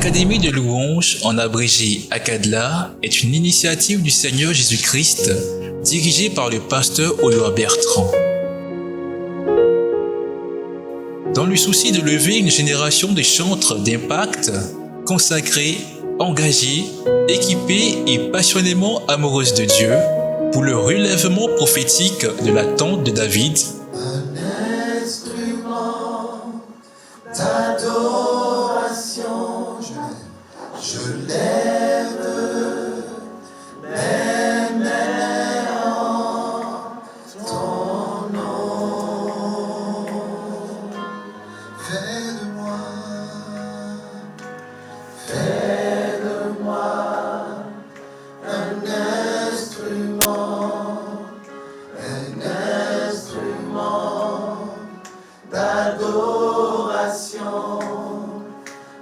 L'Académie de louanges, en abrégé ACADLA, est une initiative du Seigneur Jésus-Christ dirigée par le pasteur Oyoa Bertrand. Dans le souci de lever une génération de chantres d'impact, consacrés, engagés, équipés et passionnément amoureuses de Dieu, pour le relèvement prophétique de la tente de David, un instrument d'adoration, je lève mes mains en ton nom. Fais de moi un instrument d'adoration.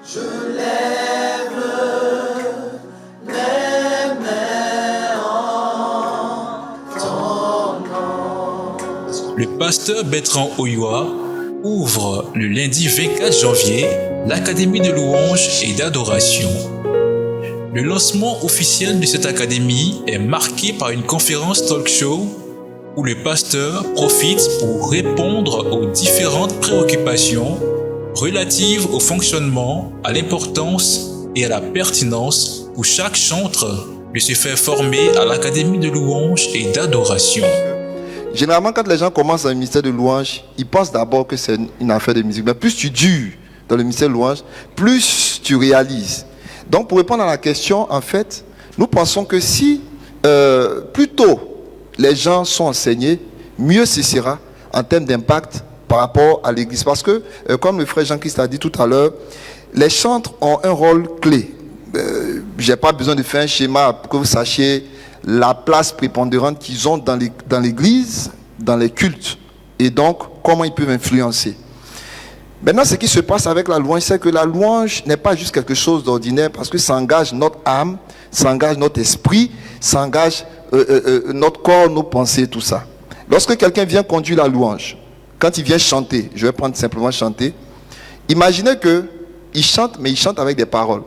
Je lève mes mains en ton nom. le pasteur Bertrand Oyoa ouvre le lundi 24 janvier l'Académie de louanges et d'adoration. Le lancement officiel de cette académie est marqué par une conférence talk-show où le pasteur profite pour répondre aux différentes préoccupations relatives au fonctionnement, à l'importance et à la pertinence pour chaque chantre de se faire former à l'Académie de louanges et d'adoration. Généralement, quand les gens commencent dans le ministère de louange, ils pensent d'abord que c'est une affaire de musique. Mais plus tu dures dans le ministère de louange, plus tu réalises. Donc, pour répondre à la question, en fait, nous pensons que si plus tôt les gens sont enseignés, mieux ce sera en termes d'impact par rapport à l'Église. Parce que, comme le frère Jean-Christ a dit tout à l'heure, les chantres ont un rôle clé. Je n'ai pas besoin de faire un schéma pour que vous sachiez la place prépondérante qu'ils ont dans l'Église, dans les cultes, et donc comment ils peuvent influencer. Maintenant, ce qui se passe avec la louange, c'est que la louange n'est pas juste quelque chose d'ordinaire, parce que ça engage notre âme, ça engage notre esprit, ça engage notre corps, nos pensées, tout ça. Lorsque quelqu'un vient conduire la louange, quand il vient chanter, je vais prendre simplement chanter, imaginez qu'il chante, mais il chante avec des paroles.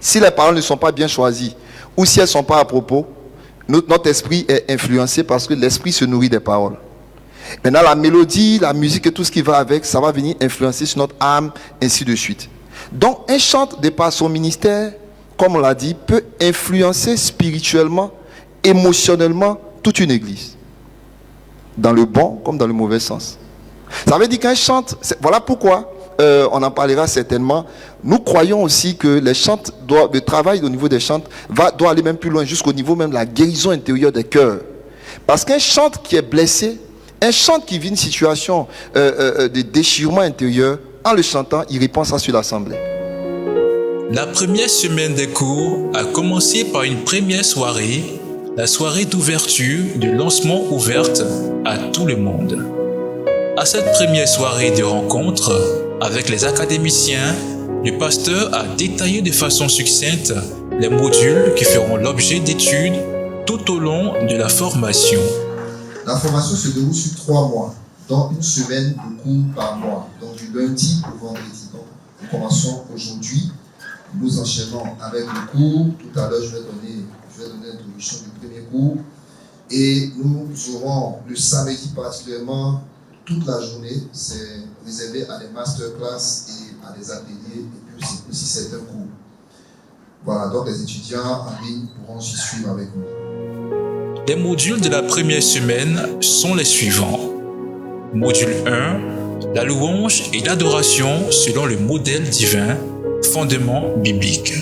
Si les paroles ne sont pas bien choisies, ou si elles ne sont pas à propos, notre esprit est influencé parce que l'esprit se nourrit des paroles. Maintenant, la mélodie, la musique et tout ce qui va avec, ça va venir influencer sur notre âme, ainsi de suite. Donc, un chante, de par son ministère, comme on l'a dit, peut influencer spirituellement, émotionnellement, toute une église. Dans le bon comme dans le mauvais sens. Ça veut dire qu'un chante, voilà pourquoi, on en parlera certainement, nous croyons aussi que les chantes le travail au niveau des chantes doit aller même plus loin, jusqu'au niveau même de la guérison intérieure des cœurs. Parce qu'un chante qui est blessé, un chante qui vit une situation de déchirement intérieur, en le chantant, il répand ça sur l'assemblée. La première semaine des cours a commencé par une première soirée, la soirée d'ouverture de lancement ouverte à tout le monde. À cette première soirée de rencontre avec les académiciens, le pasteur a détaillé de façon succincte les modules qui feront l'objet d'études tout au long de la formation. La formation se déroule sur 3 mois, donc une semaine de cours par mois, donc du lundi au vendredi. Donc, nous commençons aujourd'hui, nous enchaînons avec le cours. Tout à l'heure, je vais donner l'introduction du premier cours. Et nous aurons le samedi particulièrement, toute la journée, c'est réservé à des masterclass et à des ateliers, et puis aussi certains cours. Voilà, donc les étudiants en ligne pourront s'y suivre avec nous. Les modules de la première semaine sont les suivants. Module 1, la louange et l'adoration selon le modèle divin, fondement biblique.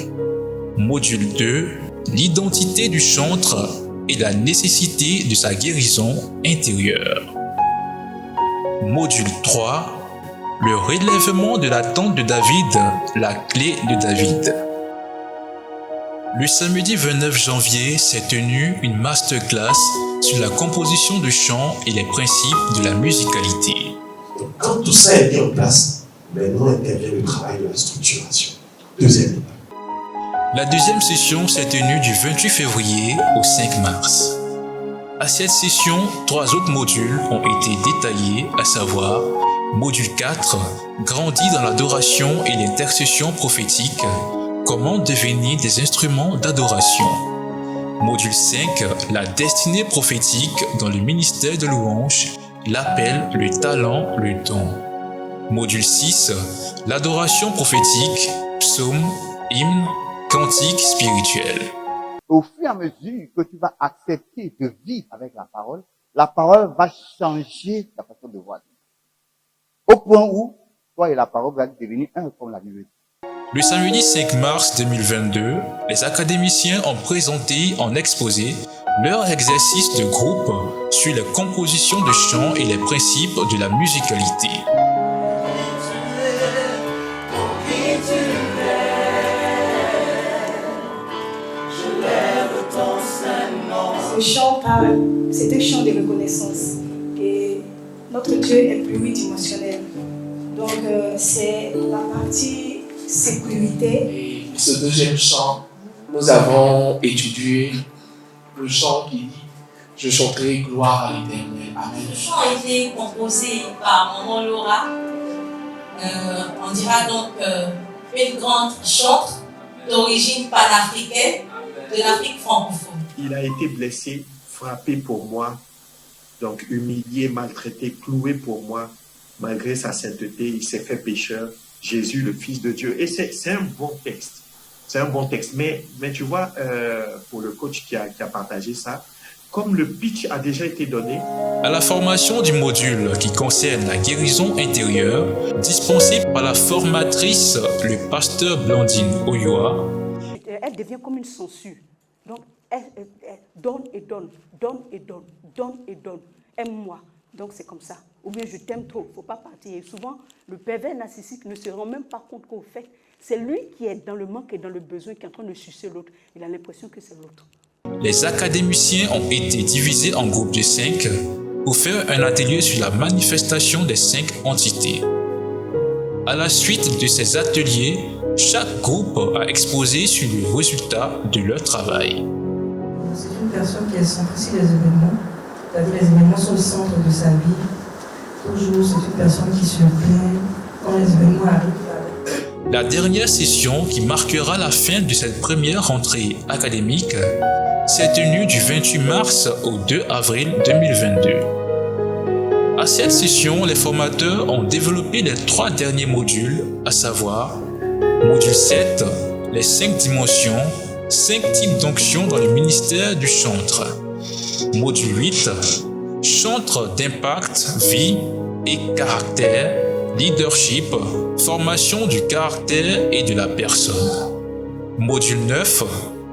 Module 2, l'identité du chantre et la nécessité de sa guérison intérieure. Module 3, le relèvement de la tente de David, la clé de David. Le samedi 29 janvier s'est tenue une masterclass sur la composition de chants et les principes de la musicalité. Donc, quand tout ça est mis en place, maintenant intervient le travail de la structuration. Deuxième étape. La deuxième session s'est tenue du 28 février au 5 mars. À cette session, 3 autres modules ont été détaillés, à savoir Module 4. Grandit dans l'adoration et l'intercession prophétique. Comment devenir des instruments d'adoration. Module 5. La destinée prophétique dans le ministère de louange, l'appel, le talent, le don. Module 6. L'adoration prophétique, psaume, hymne, cantique spirituel. Au fur et à mesure que tu vas accepter de vivre avec la parole va changer ta façon de voir. Au point où toi et la parole vont devenir un, comme la Bible dit. Le samedi 5 mars 2022, les académiciens ont présenté en exposé leur exercice de groupe sur les compositions de chants et les principes de la musicalité. Ce chant parle, c'est un chant de reconnaissance. Et notre Dieu est pluridimensionnel. Donc c'est la partie sécurité. Et ce deuxième chant, nous avons étudié le chant qui dit « Je chanterai gloire à l'Éternel ». Amen. Le chant a été composé par Maman Laura. On dira donc une grande chanteuse d'origine panafricaine de l'Afrique francophone. Il a été blessé, frappé pour moi, donc humilié, maltraité, cloué pour moi. Malgré sa sainteté, il s'est fait pécheur. Jésus, le Fils de Dieu. Et c'est un bon texte. C'est un bon texte. Mais tu vois, pour le coach qui a partagé ça, comme le pitch a déjà été donné. À la formation du module qui concerne la guérison intérieure, dispensée par la formatrice, le pasteur Blandine Oyoa, elle devient comme une censure. Donc, elle donne et donne, donne et donne, donne et donne. Aime-moi. Donc, c'est comme ça. Ou bien, je t'aime trop, il ne faut pas partir. Et souvent, le pervers narcissique ne se rend même pas compte qu'au fait, c'est lui qui est dans le manque et dans le besoin, qui est en train de sucer l'autre. Il a l'impression que c'est l'autre. Les académiciens ont été divisés en groupes de 5 pour faire un atelier sur la manifestation des 5 entités. À la suite de ces ateliers, chaque groupe a exposé sur le résultat de leur travail. C'est une personne qui est centrée sur les événements. C'est-à-dire les événements sont le centre de sa vie. Toujours, c'est une personne qui se plaint quand les événements arrivent. La dernière session qui marquera la fin de cette première rentrée académique s'est tenue du 28 mars au 2 avril 2022. À cette session, les formateurs ont développé les 3 derniers modules, à savoir module 7, les 5 dimensions, 5 types d'onction dans le ministère du chantre. Module 8, chantre d'impact, vie et caractère, leadership, formation du caractère et de la personne. Module 9,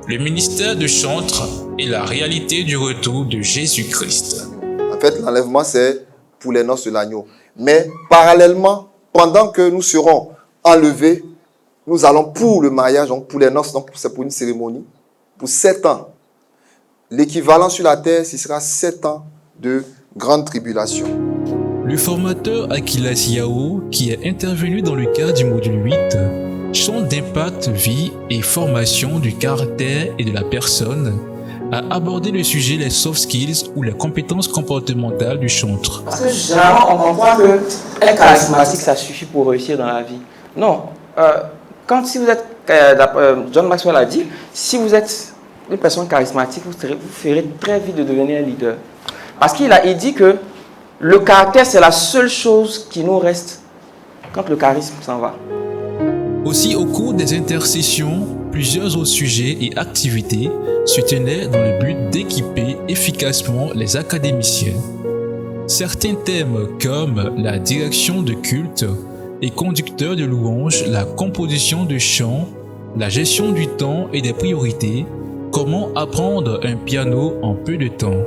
le ministère de chantre et la réalité du retour de Jésus-Christ. En fait, l'enlèvement, c'est pour les noces de l'agneau. Mais parallèlement, pendant que nous serons enlevés, nous allons pour le mariage, donc pour les noces, donc c'est pour une cérémonie, pour 7 ans. L'équivalent sur la terre, ce sera 7 ans de grande tribulation. Le formateur Akilas Yao, qui est intervenu dans le cadre du module 8, champ d'impact, vie et formation du caractère et de la personne, a abordé le sujet les soft skills ou les compétences comportementales du chantre. Parce que généralement, on croit que être charismatique, ça suffit pour réussir dans la vie. Non. Si vous êtes, John Maxwell a dit, si vous êtes une personne charismatique, vous ferez très vite de devenir un leader. Parce qu'il dit que le caractère, c'est la seule chose qui nous reste quand le charisme s'en va. Aussi, au cours des intercessions, plusieurs autres sujets et activités se tenaient dans le but d'équiper efficacement les académiciens. Certains thèmes comme la direction de culte et conducteur de louange, la composition de chants, la gestion du temps et des priorités, comment apprendre un piano en peu de temps.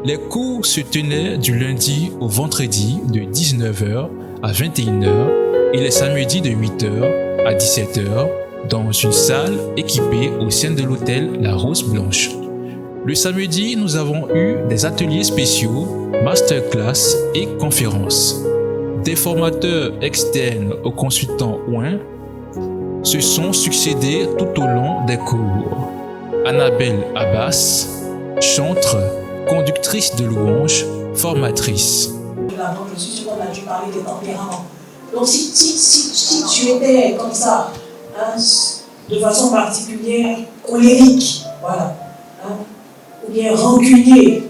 Les cours se tenaient du lundi au vendredi de 19h à 21h et les samedis de 8h à 17h dans une salle équipée au sein de l'hôtel La Rose Blanche. Le samedi, nous avons eu des ateliers spéciaux, masterclass et conférences. Des formateurs externes aux consultants OIN se sont succédés tout au long des cours. Annabelle Abbas, chantre, conductrice de louange, formatrice. La là, donc je suis sûre qu'on a dû parler des tempéraments. Donc si tu étais comme ça, hein, de façon particulière, colérique, voilà, hein, ou bien rancunier,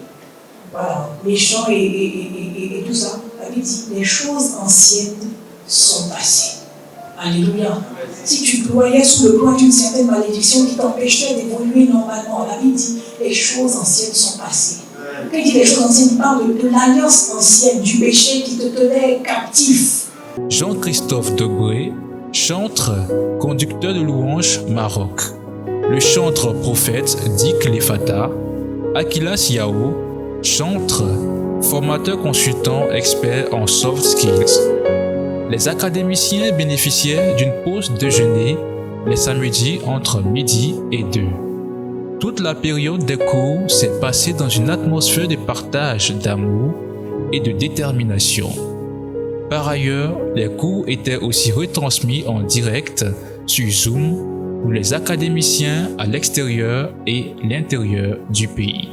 voilà, méchant et tout ça, la Bible dit les choses anciennes sont passées. Alléluia. Si tu ployais sous le poids d'une certaine malédiction qui t'empêchait d'évoluer normalement, la Bible dit les choses anciennes sont passées. Quand il dit les choses anciennes, il parle de l'alliance ancienne, du péché qui te tenait captif. Jean-Christophe Debré, chantre, conducteur de louanges Maroc. Le chantre prophète Dick Lefata, Akilas Yao, chantre, formateur consultant expert en soft skills. Les académiciens bénéficiaient d'une pause déjeuner les samedis entre midi et 2. Toute la période des cours s'est passée dans une atmosphère de partage, d'amour et de détermination. Par ailleurs, les cours étaient aussi retransmis en direct sur Zoom pour les académiciens à l'extérieur et l'intérieur du pays.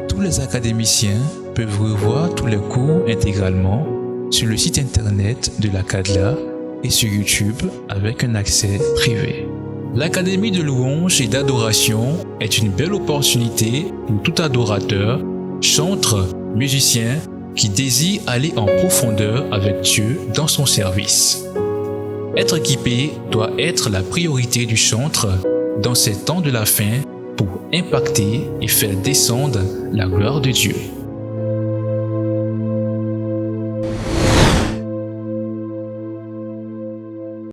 Tous les académiciens peuvent revoir tous les cours intégralement sur le site internet de la CADLA et sur YouTube avec un accès privé. L'Académie de louanges et d'adoration est une belle opportunité pour tout adorateur, chantre, musicien qui désire aller en profondeur avec Dieu dans son service. Être équipé doit être la priorité du chantre dans ces temps de la fin pour impacter et faire descendre la gloire de Dieu.